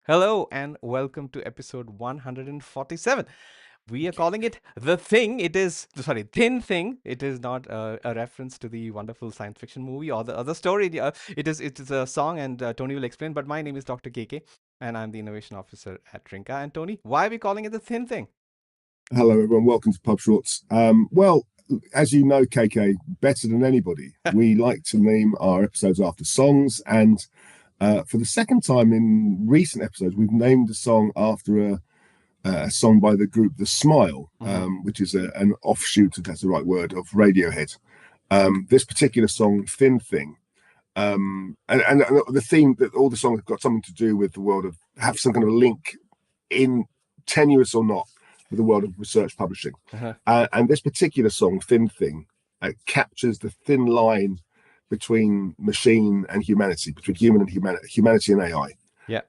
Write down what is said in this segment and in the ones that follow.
Hello and welcome to episode 147. We are calling it The Thing. It is, sorry, Thin Thing. It is not a reference to the wonderful science fiction movie or the other story. It is a song, and Tony will explain. But my name is Dr. KK, and I'm the innovation officer at Trinka. And Tony, why are we calling it The Thin Thing? Hello, everyone. Welcome to PubShorts. Well, as you know, KK, better than anybody, we like to name our episodes after songs. And for the second time in recent episodes, we've named a song after a song by the group The Smile, Hmm. which is an offshoot, if that's the right word, of Radiohead. This particular song, Thin Thing, and the theme that all the songs have got something to do with the world of, have some kind of link in, tenuous or not, with the world of research publishing. Uh-huh. And this particular song, Thin Thing, captures the thin line between machine and humanity, between humanity and AI. Yeah.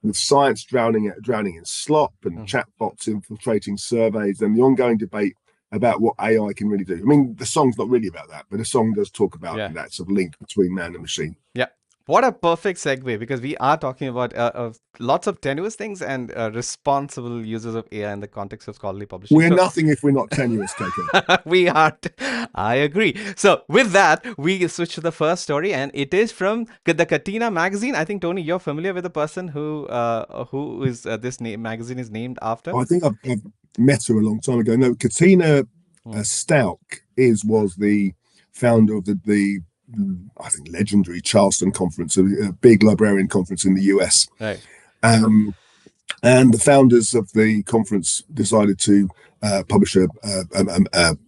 With science drowning in slop and Mhm. chatbots infiltrating surveys, and the ongoing debate about what AI can really do. I mean, the song's not really about that, but the song does talk about Yeah. that sort of link between man and machine. Yeah. What a perfect segue, because we are talking about lots of tenuous things and responsible uses of AI in the context of scholarly publishing. We're So, nothing if we're not tenuous, KK. we are. I agree. So with that, we switch to the first story, and it is from the Katina magazine. I think Tony, you're familiar with the person who is this magazine is named after. I think I've met her a long time ago. No, Katina Hmm. Stout was the founder of the I think legendary Charleston Conference, a big librarian conference in the US. Right. Um, and the founders of the conference decided to publish an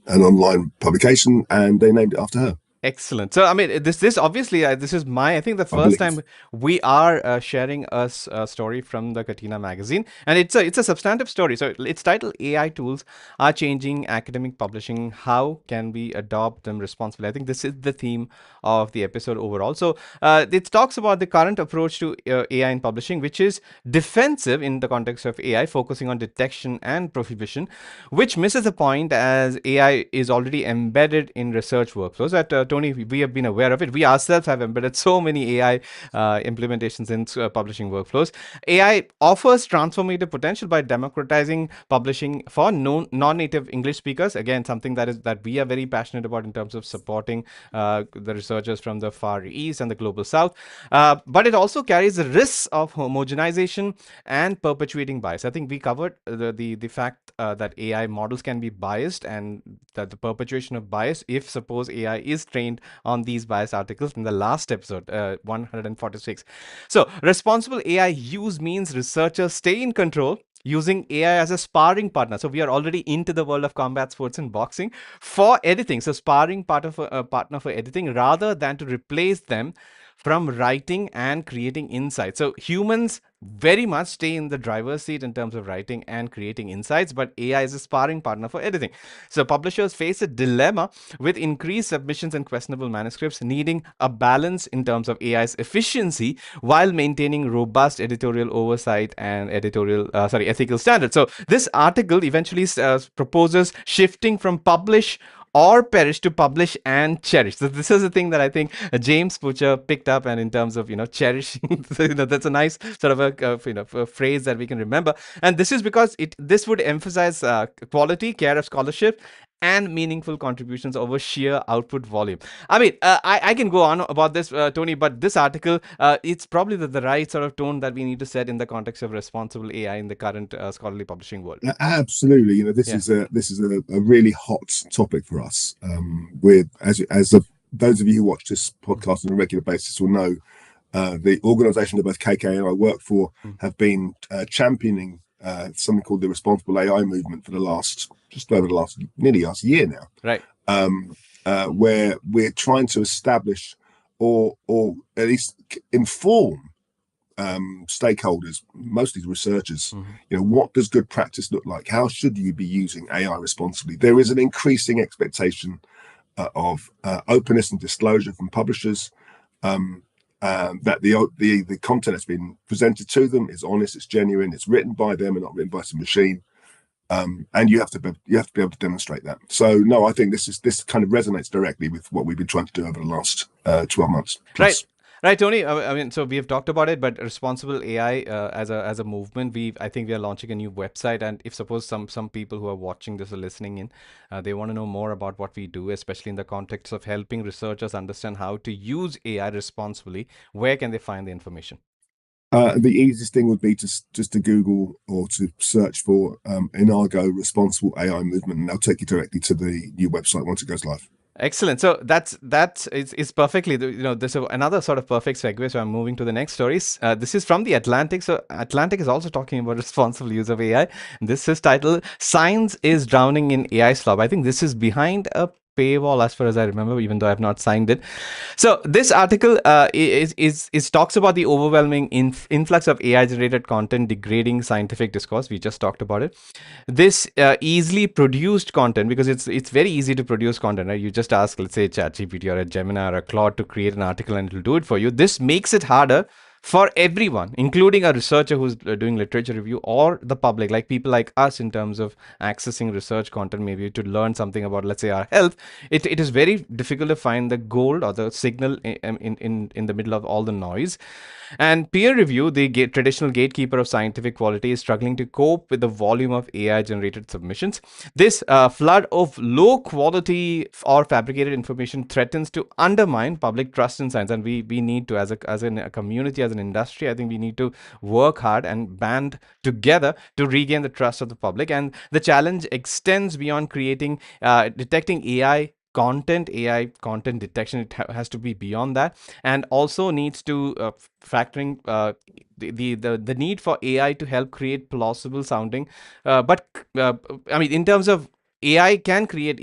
online publication, and they named it after her, Excellent. So, I mean, this obviously this is I think the I first believe. time we are sharing a story from the Katina magazine, and it's a substantive story. So it's titled "AI Tools Are Changing Academic Publishing. How Can We Adopt Them Responsibly?" I think this is the theme of the episode overall. So it talks about the current approach to AI in publishing, which is defensive in the context of AI, focusing on detection and prohibition, which misses the point as AI is already embedded in research workflows. That Tony, we have been aware of it. We ourselves have embedded so many AI implementations in publishing workflows. AI offers transformative potential by democratizing publishing for non-native English speakers. Again, something that we are very passionate about in terms of supporting the researchers from the Far East and the Global South. But it also carries the risks of homogenization and perpetuating bias. I think we covered the fact that AI models can be biased, and that the perpetuation of bias, if suppose AI is trained on these biased articles, in the last episode, 146. So responsible AI use means researchers stay in control using AI as a sparring partner. So we are already into the world of combat sports and boxing for editing. So sparring part of a partner for editing rather than to replace them from writing and creating insights. So humans very much stay in the driver's seat in terms of writing and creating insights, but AI is a sparring partner for editing. So publishers face a dilemma with increased submissions and questionable manuscripts, needing a balance in terms of AI's efficiency while maintaining robust editorial oversight and ethical standards. So this article eventually proposes shifting from publish or perish to publish and cherish. So this is the thing that I think James Butcher picked up, and in terms of cherishing, so, that's a nice sort of a phrase that we can remember. And this is because this would emphasize quality, care of scholarship, and meaningful contributions over sheer output volume. I mean, I can go on about this, Tony, but this article, it's probably the right sort of tone that we need to set in the context of responsible AI in the current scholarly publishing world. Absolutely, this Yeah. is a really hot topic for us. With those of you who watch this podcast on a regular basis will know, the organisation that both KK and I work for Mm. have been championing something called the responsible AI movement for nearly last year now, Right. where we're trying to establish or at least inform stakeholders, mostly researchers. Mhm. What does good practice look like? How should you be using AI responsibly? There is an increasing expectation of openness and disclosure from publishers. That the content that's been presented to them is honest, it's genuine, it's written by them and not written by some machine. And you have to be able to demonstrate that. So no, I think this kind of resonates directly with what we've been trying to do over the last 12 months Right. plus. Right, Tony. I mean, so we have talked about it, but responsible AI as a movement, I think we are launching a new website, and if suppose some people who are watching this or listening in, they want to know more about what we do, especially in the context of helping researchers understand how to use AI responsibly. Where can they find the information? The easiest thing would be just to Google or to search for Inargo Responsible AI Movement, and they'll take you directly to the new website once it goes live. Excellent. So that's perfectly this is another sort of perfect segue. So I'm moving to the next stories. This is from the Atlantic. So Atlantic is also talking about responsible use of AI. This is titled "Science is Drowning in AI Slop." I think this is behind a paywall as far as I remember, even though I've not signed it. So this article is talks about the overwhelming influx of AI generated content degrading scientific discourse. We just talked about it. This easily produced content, because it's very easy to produce content, right? You just ask, let's say, ChatGPT or a Gemini or a Claude to create an article and it'll do it for you. This makes it harder for everyone, including a researcher who's doing literature review, or the public, like people like us, in terms of accessing research content, maybe to learn something about, let's say, our health. It is very difficult to find the gold or the signal in the middle of all the noise. And peer review, the traditional gatekeeper of scientific quality, is struggling to cope with the volume of AI generated submissions. This flood of low quality or fabricated information threatens to undermine public trust in science. And we need to, a community, as an industry, I think we need to work hard and band together to regain the trust of the public. And the challenge extends beyond detecting AI content detection. It has to be beyond that, and also needs to factoring the need for AI to help create plausible sounding, but I mean, in terms of AI can create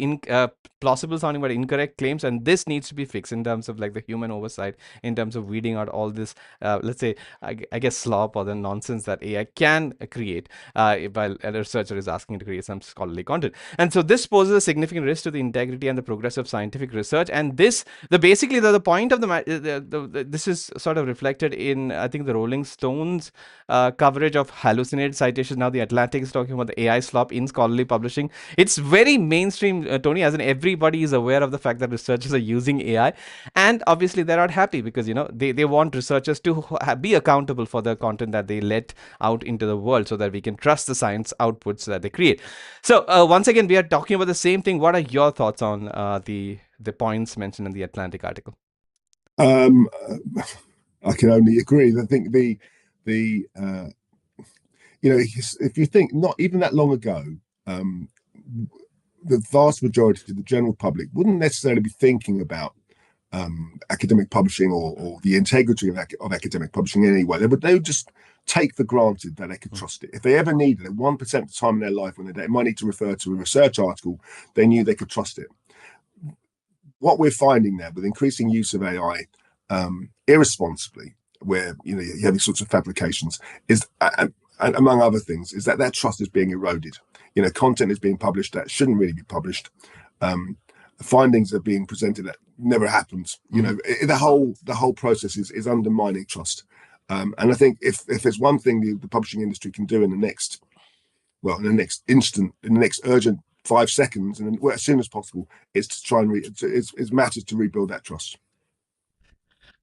plausible sounding but incorrect claims, and this needs to be fixed in terms of like the human oversight, in terms of weeding out all this, let's say, I guess, slop or the nonsense that AI can create, while a researcher is asking to create some scholarly content. And so this poses a significant risk to the integrity and the progress of scientific research. And the point of this is sort of reflected in, I think, the Rolling Stones coverage of hallucinated citations. Now the Atlantic is talking about the AI slop in scholarly publishing. It's very mainstream, Tony, as in everybody is aware of the fact that researchers are using AI, and obviously they're not happy, because they want researchers to be accountable for the content that they let out into the world, so that we can trust the science outputs that they create. So once again, we are talking about the same thing. What are your thoughts on the points mentioned in the Atlantic article? Um, I can only agree. I think the if you think not even that long ago, um, the vast majority of the general public wouldn't necessarily be thinking about academic publishing or the integrity of academic publishing in any way. They would just take for granted that they could trust it. If they ever needed it, 1% of the time in their life when they might need to refer to a research article, they knew they could trust it. What we're finding now with increasing use of AI irresponsibly, where you have these sorts of fabrications, is and among other things, is that trust is being eroded. Content is being published that shouldn't really be published. Findings are being presented that never happened. The whole process is undermining trust. And I think if there's one thing the publishing industry can do in the next instant, in the next urgent 5 seconds, and as soon as possible, is to try and it's matters to rebuild that trust.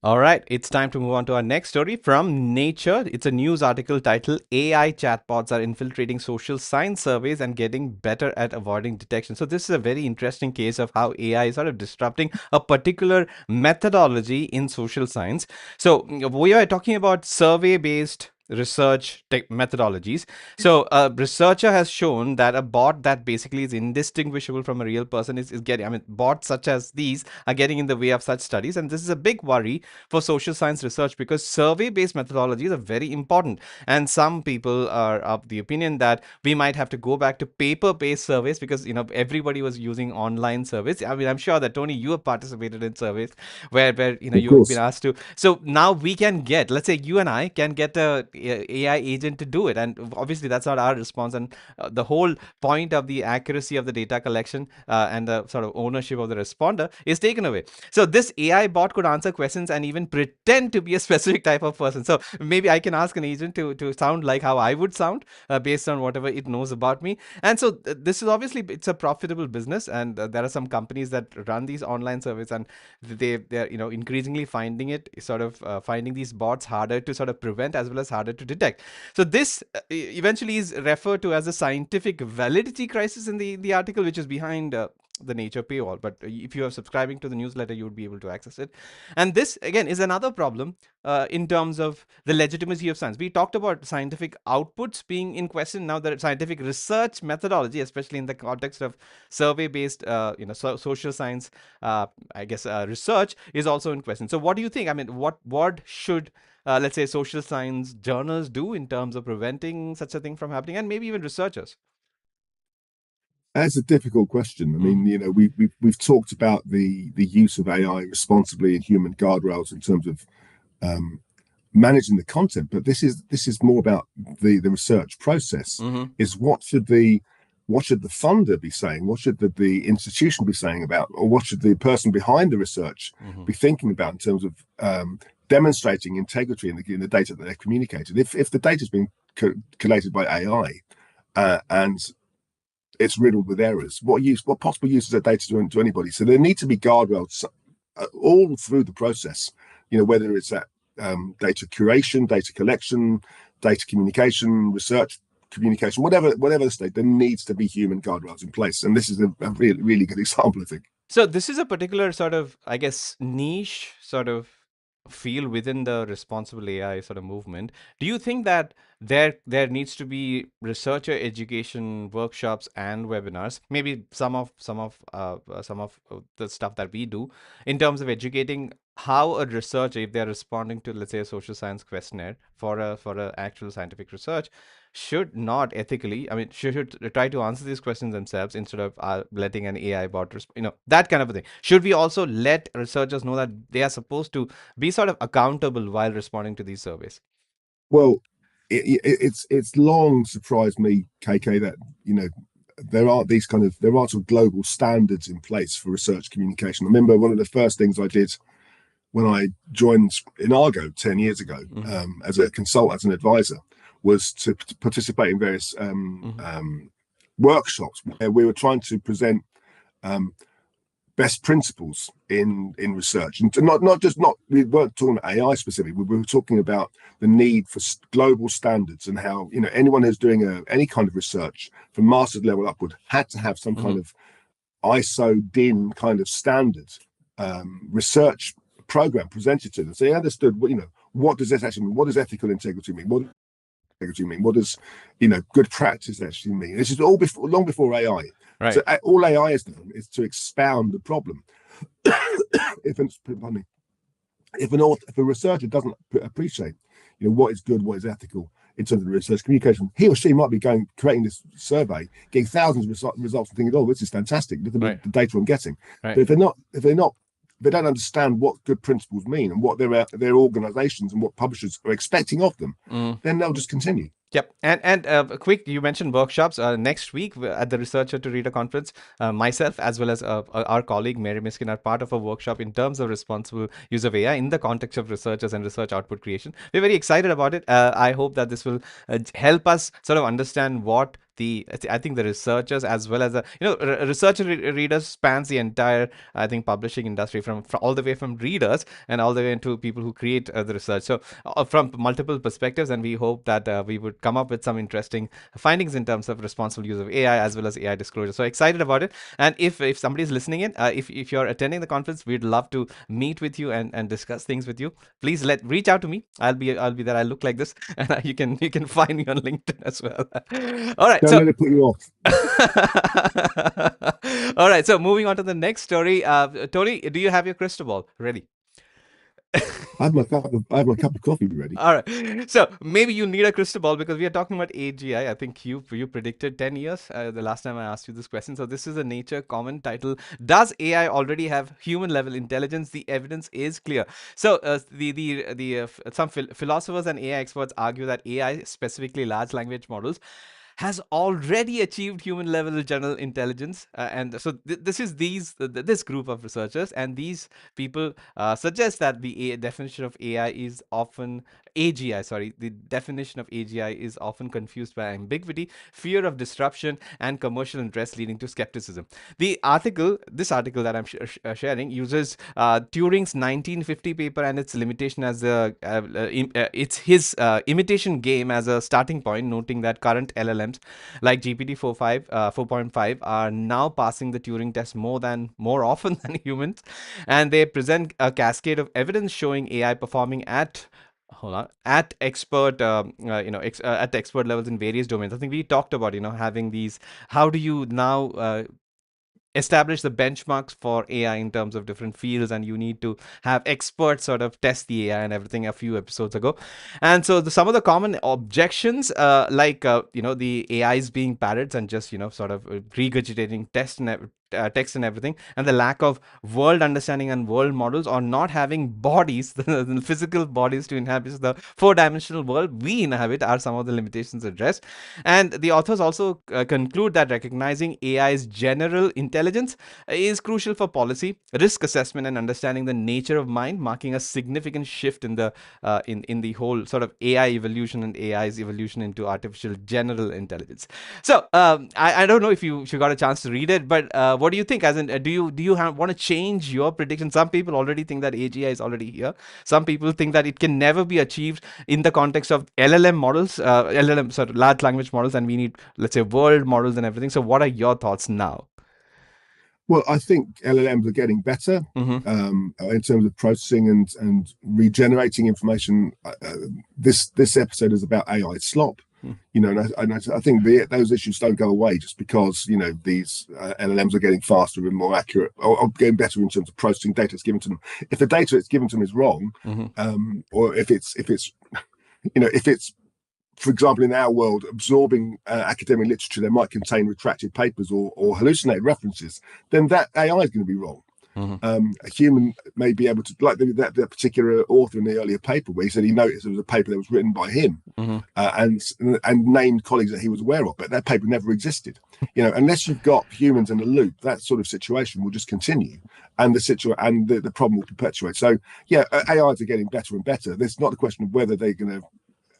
All right, it's time to move on to our next story from Nature. It's a news article titled AI Chatbots Are Infiltrating Social Science Surveys and Getting Better at Avoiding Detection. So, this is a very interesting case of how AI is sort of disrupting a particular methodology in social science. So, we are talking about survey based research methodologies. So a researcher has shown that a bot that basically is indistinguishable from a real person is getting, I mean, bots such as these are getting in the way of such studies. And this is a big worry for social science research, because survey based methodologies are very important. And some people are of the opinion that we might have to go back to paper based surveys, because everybody was using online surveys. I mean, I'm sure that, Tony, you have participated in surveys where Of you've been course. asked to. So now we can get, let's say, you and I can get a AI agent to do it. And obviously, that's not our response. And the whole point of the accuracy of the data collection and the sort of ownership of the responder is taken away. So this AI bot could answer questions and even pretend to be a specific type of person. So maybe I can ask an agent to sound like how I would sound based on whatever it knows about me. And so this is obviously, it's a profitable business, and there are some companies that run these online services, and they're increasingly finding it sort of finding these bots harder to sort of prevent as well as harder to detect. So this eventually is referred to as a scientific validity crisis in the article, which is behind the Nature paywall. But if you are subscribing to the newsletter, you would be able to access it. And this again is another problem in terms of the legitimacy of science. We talked about scientific outputs being in question. Now the scientific research methodology, especially in the context of survey-based, social science, I guess, research, is also in question. So what do you think? I mean, what should let's say social science journals do in terms of preventing such a thing from happening, and maybe even researchers? That's a difficult question. I Mm. mean, we've talked about the use of AI responsibly and human guardrails in terms of um, managing the content, but this is more about the research process. Mm-hmm. Is what should the funder be saying? What should the institution be saying about, or what should the person behind the research Mm-hmm. be thinking about in terms of demonstrating integrity in the data that they're communicated? If the data is being collated by AI and it's riddled with errors, what possible use is that data to anybody? So there need to be guardrails all through the process. Whether it's at data curation, data collection, data communication, research communication, whatever the state, there needs to be human guardrails in place. And this is a really, really good example, I think. So this is a particular sort of, I guess, niche sort of feel within the responsible AI sort of movement. Do you think that there needs to be researcher education workshops and webinars? Maybe some of the stuff that we do in terms of educating how a researcher, if they're responding to, let's say, a social science questionnaire for a actual scientific research, should not ethically, I mean, should try to answer these questions themselves instead of letting an AI bot, that kind of a thing. Should we also let researchers know that they are supposed to be sort of accountable while responding to these surveys? Well, it's long surprised me, KK, that there are sort of global standards in place for research communication. I remember one of the first things I did when I joined Inargo 10 years ago, Mm-hmm. as a consultant, as an advisor, was to participate in various Mm-hmm. workshops where we were trying to present um, best principles in research, and not we weren't talking about AI specifically. We were talking about the need for global standards, and how anyone who's doing any kind of research from master's level upward had to have some Mm-hmm. kind of ISO DIN kind of standard research program presented to them, so they understood what does this actually mean, what does ethical integrity mean, what integrity mean, what does good practice actually mean. This is all long before AI. So Right. all AI has done is to expound the problem. if an, pardon me, if a researcher doesn't appreciate what is good, what is ethical in terms of the research communication, he or she might be creating this survey, getting thousands of results and thinking, oh, this is fantastic, look at Right. the data I'm getting. But Right. if they don't understand what good principles mean and what their organizations and what publishers are expecting of them, Mm. then they'll just continue. Yep. And quick, you mentioned workshops. Next week at the Researcher to Reader conference, myself as well as our colleague Mary Miskin are part of a workshop in terms of responsible use of AI in the context of researchers and research output creation. We're very excited about it. I hope that this will help us sort of understand what I think the researchers as well as the researcher readers spans the entire, I think, publishing industry from all the way from readers and all the way into people who create the research. So from multiple perspectives, and we hope that we would come up with some interesting findings in terms of responsible use of AI as well as AI disclosure. So excited about it. And if somebody is listening in, if you're attending the conference, we'd love to meet with you and discuss things with you. Please reach out to me. I'll be there. I look like this, and you can find me on LinkedIn as well. All right. Don't So let it put you off. all right. So moving on to the next story. Tony, do you have your crystal ball ready? I have my cup of coffee ready. All right. So maybe you need a crystal ball because we are talking about AGI. I think you predicted 10 years the last time I asked you this question. So this is a Nature comment title. Does AI already have human level intelligence? The evidence is clear. So some philosophers and AI experts argue that AI, specifically large language models, has already achieved human level general intelligence, and so this is this group of researchers, and these people suggest that definition of AI is often AGI, sorry, the definition of AGI is often confused by ambiguity, fear of disruption, and commercial interest, leading to skepticism. This article that I'm sharing, uses Turing's 1950 paper and its limitation as it's his imitation game as a starting point, noting that current LLMs like GPT 4.5 are now passing the Turing test more often than humans, and they present a cascade of evidence showing AI performing at hold on at expert at expert levels in various domains. I think we talked about having these. How do you now establish the benchmarks for AI in terms of different fields, and you need to have experts sort of test the AI and everything a few episodes ago. And so some of the common objections, the AIs being parrots and just sort of regurgitating text and everything, and the lack of world understanding and world models, or not having bodies, the physical bodies to inhabit the four-dimensional world we inhabit, are some of the limitations addressed. And the authors also conclude that recognizing AI's general intelligence is crucial for policy, risk assessment, and understanding the nature of mind, marking a significant shift in the whole sort of AI evolution and AI's evolution into artificial general intelligence. So I don't know if you got a chance to read it, but what do you think? As in, do you want to change your prediction? Some people already think that AGI is already here. Some people think that it can never be achieved in the context of LLM models, large language models, and we need, let's say, world models and everything. So what are your thoughts now? Well, I think LLMs are getting better Mm-hmm. in terms of processing and regenerating information. This episode is about AI slop, and I think those issues don't go away just because these LLMs are getting faster and more accurate, or getting better in terms of processing data that's given to them. If the data that's given to them is wrong, Mm-hmm. or if it's for example, in our world, absorbing academic literature that might contain retracted papers or hallucinated references, then that AI is going to be wrong. Mm-hmm. A human may be able to, like that particular author in the earlier paper, where he said he noticed it was a paper that was written by him, Mm-hmm. and named colleagues that he was aware of, but that paper never existed. Unless you've got humans in the loop, that sort of situation will just continue, and the problem will perpetuate. So yeah, AIs are getting better and better. There's not a question of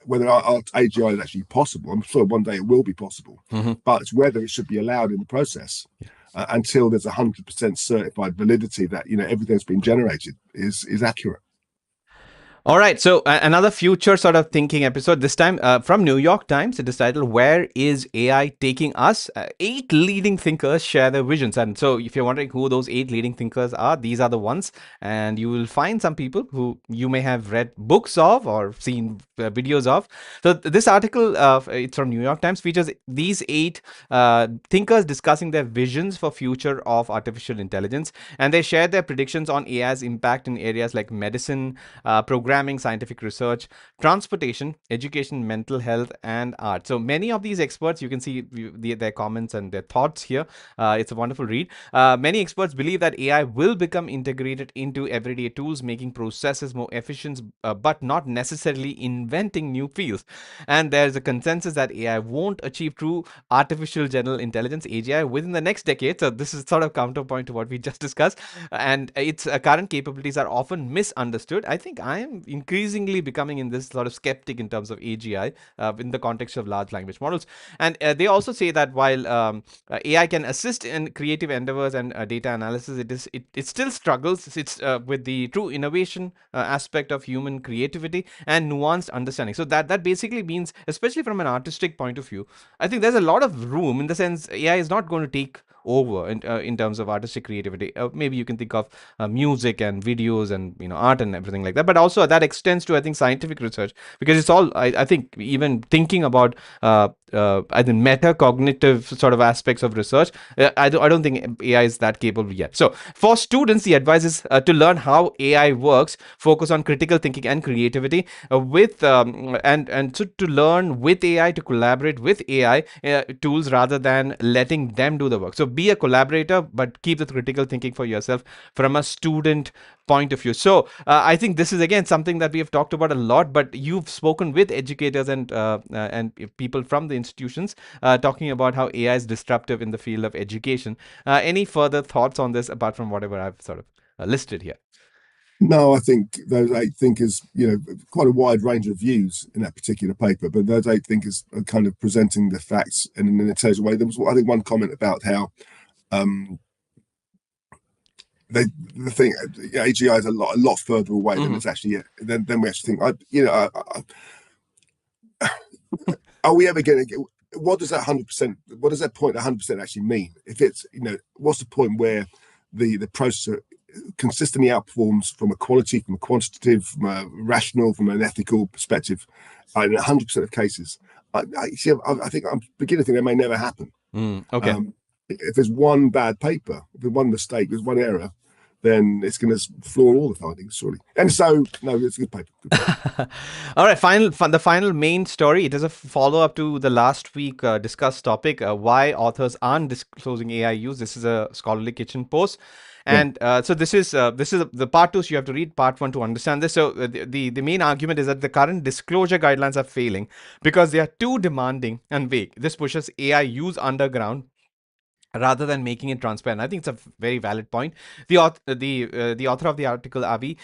whether our AGI is actually possible. I'm sure one day it will be possible, Mm-hmm. but it's whether it should be allowed in the process until there's 100% certified validity that everything that's been generated is accurate. All right, so another future sort of thinking episode, this time from New York Times. It is titled, Where is AI Taking Us? Eight leading thinkers share their visions. And so if you're wondering who those eight leading thinkers are, these are the ones. And you will find some people who you may have read books of or seen videos of. So this article, it's from New York Times, features these eight thinkers discussing their visions for future of artificial intelligence. And they share their predictions on AI's impact in areas like medicine, programming, scientific research, transportation, education, mental health, and art. So many of these experts, you can see their comments and their thoughts here. It's a wonderful read. Many experts believe that AI will become integrated into everyday tools, making processes more efficient, but not necessarily inventing new fields. And there's a consensus that AI won't achieve true artificial general intelligence, AGI, within the next decade. So this is sort of counterpoint to what we just discussed. And its current capabilities are often misunderstood. I think I am increasingly becoming in this sort of skeptic in terms of AGI in the context of large language models. And they also say that while AI can assist in creative endeavors and data analysis, it still struggles. It's with the true innovation aspect of human creativity and nuanced understanding. So that basically means, especially from an artistic point of view, I think there's a lot of room, in the sense AI is not going to take over in terms of artistic creativity. Maybe you can think of music and videos and art and everything like that. But also that extends to, I think, scientific research, because it's all, I think, even thinking about I think metacognitive sort of aspects of research. I don't think AI is that capable yet. So for students, the advice is to learn how AI works, focus on critical thinking and creativity with and to learn with AI, to collaborate with AI tools rather than letting them do the work. So be a collaborator, but keep the critical thinking for yourself from a student point of view. So I think this is again something that we have talked about a lot, but you've spoken with educators and people from the institutions talking about how AI is disruptive in the field of education. Any further thoughts on this apart from whatever I've sort of listed here? No, I think those eight thinkers, quite a wide range of views in that particular paper, but those eight thinkers are kind of presenting the facts in an intelligent way. There was, I think, one comment about how um, the thing AGI is a lot further away than it's actually than we actually think. Are we ever going to get? What does that 100%? What does that point 100% actually mean? If it's what's the point where the processor consistently outperforms from a quality, from a quantitative, from a rational, from an ethical perspective, in 100% of cases? I think I'm beginning to think that may never happen. Okay. If there's one bad paper, if there's one mistake, there's one error, then it's going to floor all the findings, surely. And so, no, it's a good paper. Good paper. All right, the final main story. It is a follow-up to the last week discussed topic, why authors aren't disclosing AI use. This is a scholarly kitchen post. And so this is the part 2. So you have to read part 1 to understand this. So the main argument is that the current disclosure guidelines are failing because they are too demanding and vague. This pushes AI use underground rather than making it transparent. I think it's a very valid point. The author of the article, Avi,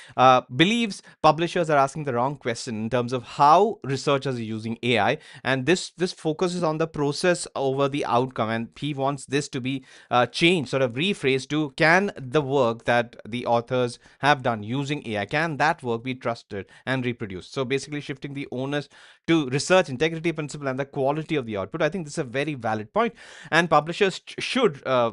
believes publishers are asking the wrong question in terms of how researchers are using AI, and this focuses on the process over the outcome, and he wants this to be changed, sort of rephrased to, can the work that the authors have done using AI, can that work be trusted and reproduced? So basically shifting the onus to research integrity principle and the quality of the output. I think this is a very valid point, and publishers should,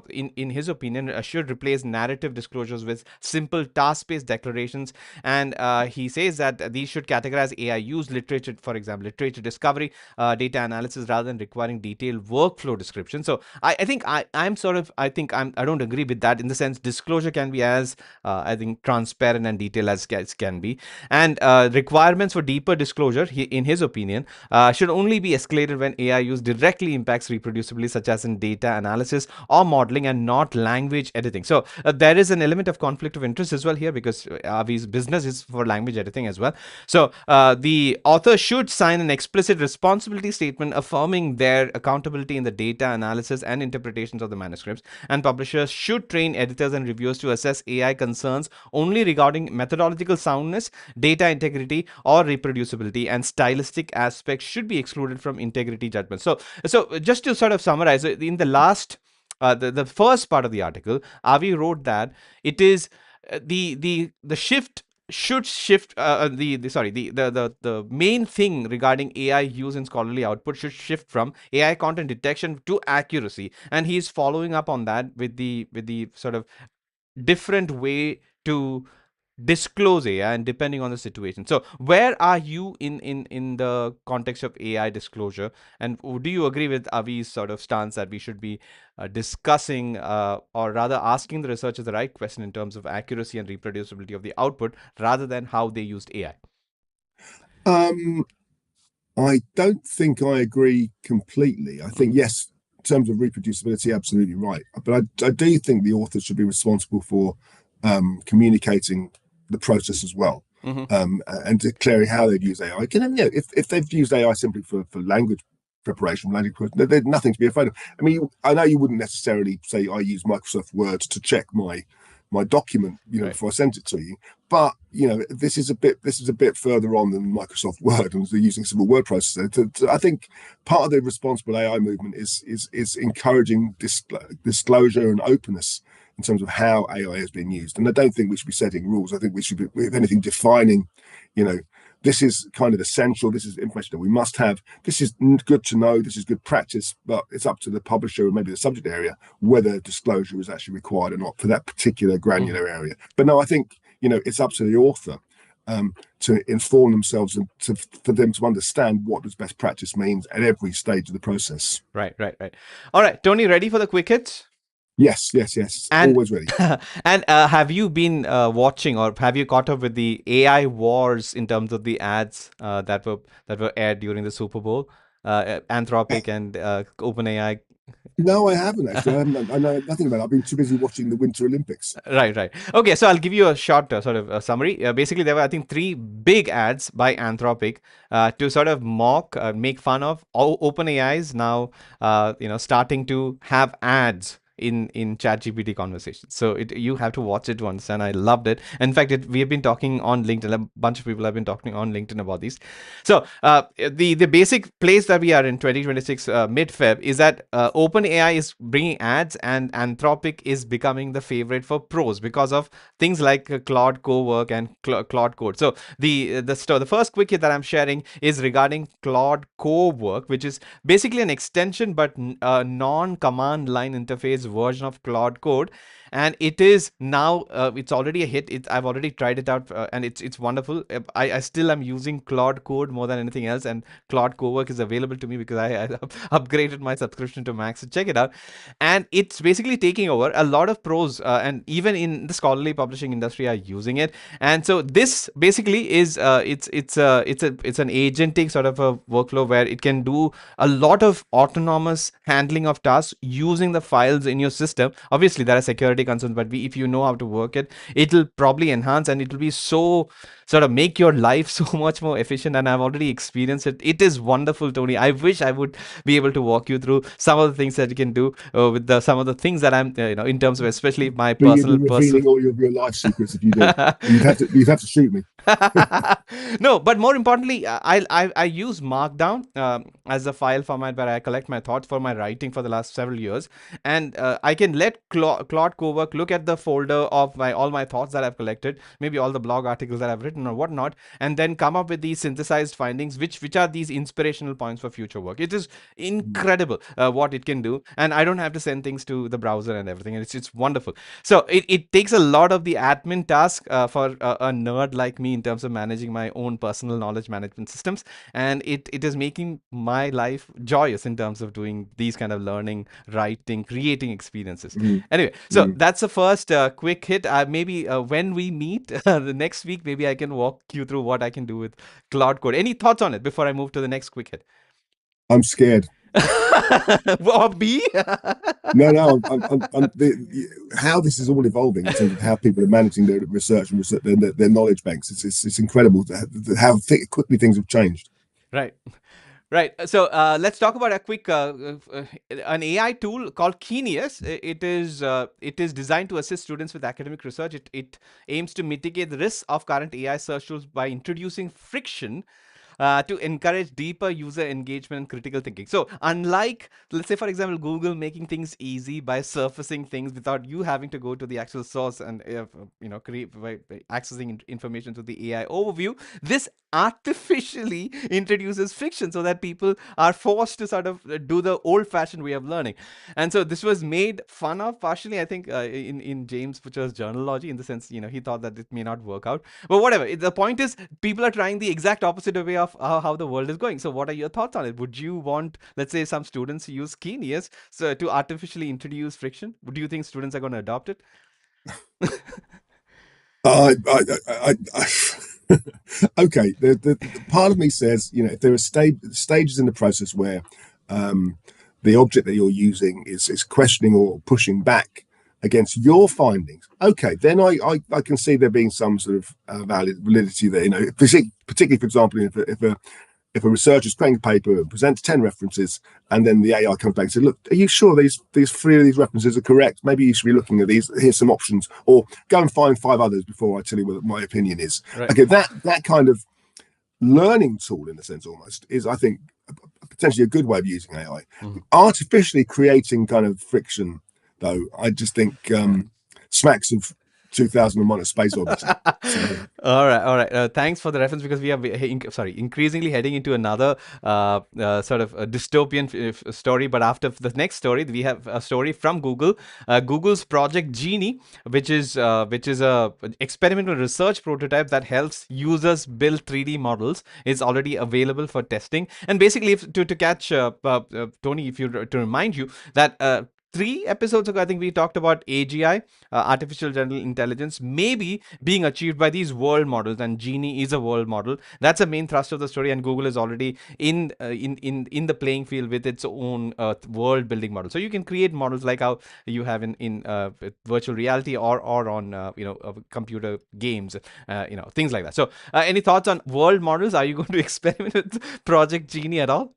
in his opinion, should replace narrative disclosures with simple task-based declarations. And he says that these should categorize AI use, literature, for example, literature discovery, data analysis, rather than requiring detailed workflow description. So I think I don't agree with that, in the sense disclosure can be as I think transparent and detailed as can be, and requirements for deeper disclosure, in his opinion, should only be escalated when AI use directly impacts reproducibility, such as in data analysis or modeling, and not language editing. So there is an element of conflict of interest as well here, because Avi's business is for language editing as well. So the author should sign an explicit responsibility statement affirming their accountability in the data analysis and interpretations of the manuscripts, and publishers should train editors and reviewers to assess AI concerns only regarding methodological soundness, data integrity, or reproducibility, and stylistic aspects should be excluded from integrity judgment. So just to sort of summarize, in the last the first part of the article, Avi wrote that it is the shift should shift the main thing regarding AI use in scholarly output should shift from AI content detection to accuracy, and he's following up on that with the sort of different way to disclose AI, and depending on the situation. So where are you in the context of AI disclosure, and do you agree with Avi's sort of stance that we should be discussing or rather asking the researchers the right question in terms of accuracy and reproducibility of the output rather than how they used AI? I don't think I agree completely. I think, yes, in terms of reproducibility, absolutely right. But I do think the authors should be responsible for communicating the process as well, and declaring how they've used AI. If they've used AI simply for language preparation, there's nothing to be afraid of. I mean, I know you wouldn't necessarily say I use Microsoft Word to check my document, right, before I sent it to you. But this is a bit further on than Microsoft Word, and they're using simple word processor. I think part of the responsible AI movement is encouraging disclosure and openness in terms of how AI has been used. And I don't think we should be setting rules. I think we should be, if anything, defining, this is kind of essential. This is information that we must have. This is good to know. This is good practice, but it's up to the publisher or maybe the subject area whether disclosure is actually required or not for that particular granular area. But no, I think, it's up to the author. to inform themselves and for them to understand what does best practice means at every stage of the process. Right, right, right. All right, Tony, ready for the quick hits? Yes, yes, yes. And Always ready. and have you been watching, or have you caught up with the AI wars in terms of the ads that were aired during the Super Bowl? Anthropic and OpenAI. No, I haven't actually. I know nothing about it. I've been too busy watching the Winter Olympics. Right, right. Okay, so I'll give you a short sort of summary. Basically, there were, I think, three big ads by Anthropic to sort of mock, make fun of OpenAI's now, starting to have ads in ChatGPT conversations. So you have to watch it once, and I loved it. In fact, we have been talking on LinkedIn. A bunch of people have been talking on LinkedIn about these. So the basic place that we are in 2026 mid Feb is that OpenAI is bringing ads, and Anthropic is becoming the favorite for pros because of things like Claude Cowork and Claude Code. So the first quick hit that I'm sharing is regarding Claude Cowork, which is basically an extension but a non-command line interface version of Claude Code, and it is now it's already a hit. I've already tried it out, and it's wonderful. I still am using Claude Code more than anything else, and Claude Cowork is available to me because I upgraded my subscription to Max. So check it out, and it's basically taking over. A lot of pros and even in the scholarly publishing industry are using it, and so this basically is it's an agentic sort of a workflow where it can do a lot of autonomous handling of tasks using the files in your system. Obviously, there are security concerns, but if you know how to work it, it'll probably enhance, and it will be so sort of make your life so much more efficient. And I've already experienced it. It is wonderful, Tony. I wish I would be able to walk you through some of the things that you can do with some of the things that I'm, in terms of especially my But you'd be personal. revealing all your life secrets if you did. You'd have to shoot me. No, but more importantly, I use Markdown as a file format where I collect my thoughts for my writing for the last several years, and I can let Claude Cowork look at the folder of all my thoughts that I've collected, maybe all the blog articles that I've written or whatnot, and then come up with these synthesized findings, which are these inspirational points for future work. It is incredible what it can do, and I don't have to send things to the browser and everything, and it's wonderful. So it takes a lot of the admin task for a nerd like me in terms of managing my own personal knowledge management systems, and it is making my life joyous in terms of doing these kind of learning, writing, creating experiences. Anyway, so that's the first quick hit. Maybe when we meet the next week, maybe I can walk you through what I can do with Cloud Code. Any thoughts on it before I move to the next quick hit? I'm scared. Or B? No, no. How this is all evolving in terms of how people are managing their research and their knowledge banks. It's incredible how quickly things have changed. Right. Right. So let's talk about a quick an AI tool called Kenius. It is designed to assist students with academic research. It aims to mitigate the risks of current AI search tools by introducing friction to encourage deeper user engagement and critical thinking. So, unlike, let's say, for example, Google making things easy by surfacing things without you having to go to the actual source and create by accessing information through the AI overview, this artificially introduces friction so that people are forced to sort of do the old-fashioned way of learning. And so this was made fun of partially, I think, in James Butcher's journalogy, in the sense, he thought that it may not work out. But whatever. The point is, people are trying the exact opposite way of how the world is going. So what are your thoughts on it? Would you want, let's say, some students use Kenius to artificially introduce friction? Would you think students are going to adopt it? I, I, I, I okay. The part of me says, if there are stages in the process where the object that you're using is questioning or pushing back against your findings, okay, then I can see there being some sort of validity there. Particularly, for example, if a researcher is creating a paper and presents 10 references, and then the AI comes back and says, look, are you sure these 3 of these references are correct? Maybe you should be looking at these. Here's some options, or go and find 5 others before I tell you what my opinion is. Right. Okay, that kind of learning tool, in a sense, almost, is, I think, potentially a good way of using AI. Artificially creating kind of friction, though, I just think smacks of 2001: A Space Odyssey. So All right. Thanks for the reference because we are increasingly heading into another sort of a dystopian story. But after the next story, we have a story from Google, Google's Project Genie, which is a experimental research prototype that helps users build 3D models. Is already available for testing. And basically, if, to catch Tony, if you to remind you that. 3 episodes ago, I think we talked about AGI, artificial general intelligence, maybe being achieved by these world models, and Genie is a world model. That's the main thrust of the story, and Google is already in the playing field with its own world building model. So you can create models like how you have in virtual reality or on computer games, things like that. So any thoughts on world models? Are you going to experiment with Project Genie at all?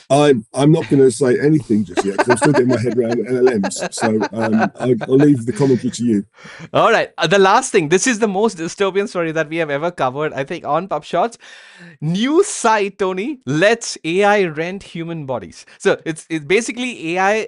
I'm not going to say anything just yet because I'm still getting my head around LLMs. So I'll leave the commentary to you. All right. The last thing. This is the most dystopian story that we have ever covered, I think, on PubShorts. New site, Tony, lets AI rent human bodies. So it's basically AI,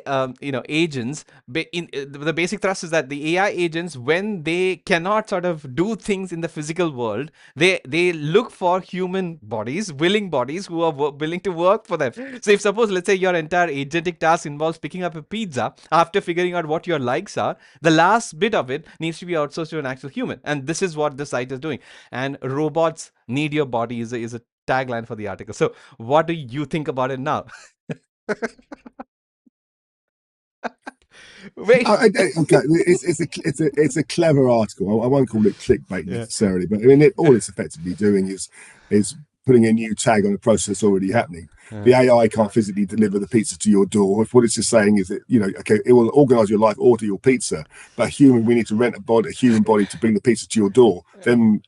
agents. The basic thrust is that the AI agents, when they cannot sort of do things in the physical world, they look for human bodies, willing bodies who are willing to work for them. So if suppose, let's say, your entire agentic task involves picking up a pizza after figuring out what your likes are, the last bit of it needs to be outsourced to an actual human. And this is what the site is doing. And robots need your body is a tagline for the article. So what do you think about it now? Wait. Okay, it's a clever article. I won't call it clickbait Yeah. necessarily, but I mean, all it's effectively doing is putting a new tag on a process already happening. The AI can't physically deliver the pizza to your door. If what it's just saying is that okay, it will organise your life, order your pizza, but we need to rent a human body to bring the pizza to your door. Then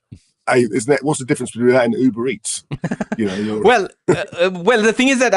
isn't that, what's the difference between that and Uber Eats? Well, the thing is that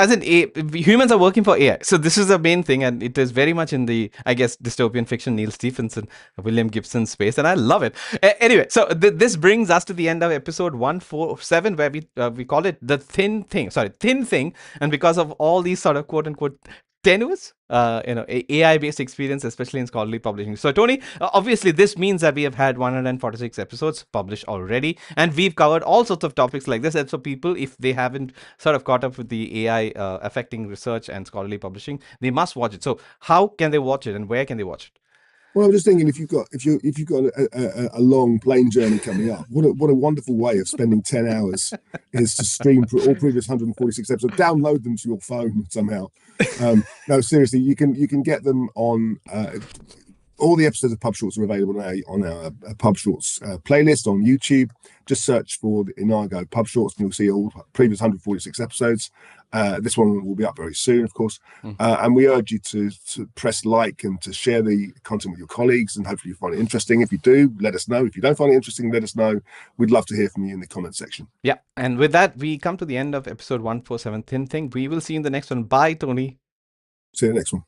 humans are working for AI, so this is the main thing, and it is very much in the, I guess, dystopian fiction, Neil Stephenson, William Gibson space, and I love it. Anyway, so this brings us to the end of episode 147, where we call it the thin thing, and because of all these sort of quote unquote tenuous AI based experience, especially in scholarly publishing. So Tony, obviously this means that we have had 146 episodes published already, and we've covered all sorts of topics like this. And so people, if they haven't sort of caught up with the AI affecting research and scholarly publishing, they must watch it. So how can they watch it, and where can they watch it? Well, I'm just thinking, if you've got a long plane journey coming up, what a wonderful way of spending 10 hours is to stream all previous 146 episodes, download them to your phone somehow. No, seriously, you can get them on. All the episodes of PubShorts are available on our PubShorts playlist on YouTube. Just search for the Inago PubShorts and you'll see all previous 146 episodes. This one will be up very soon, of course. And we urge you to press like and to share the content with your colleagues, and hopefully you find it interesting. If you do, let us know. If you don't find it interesting, let us know. We'd love to hear from you in the comment section. Yeah. And with that, we come to the end of episode 147, Thin Thing. We will see you in the next one. Bye, Tony. See you in the next one.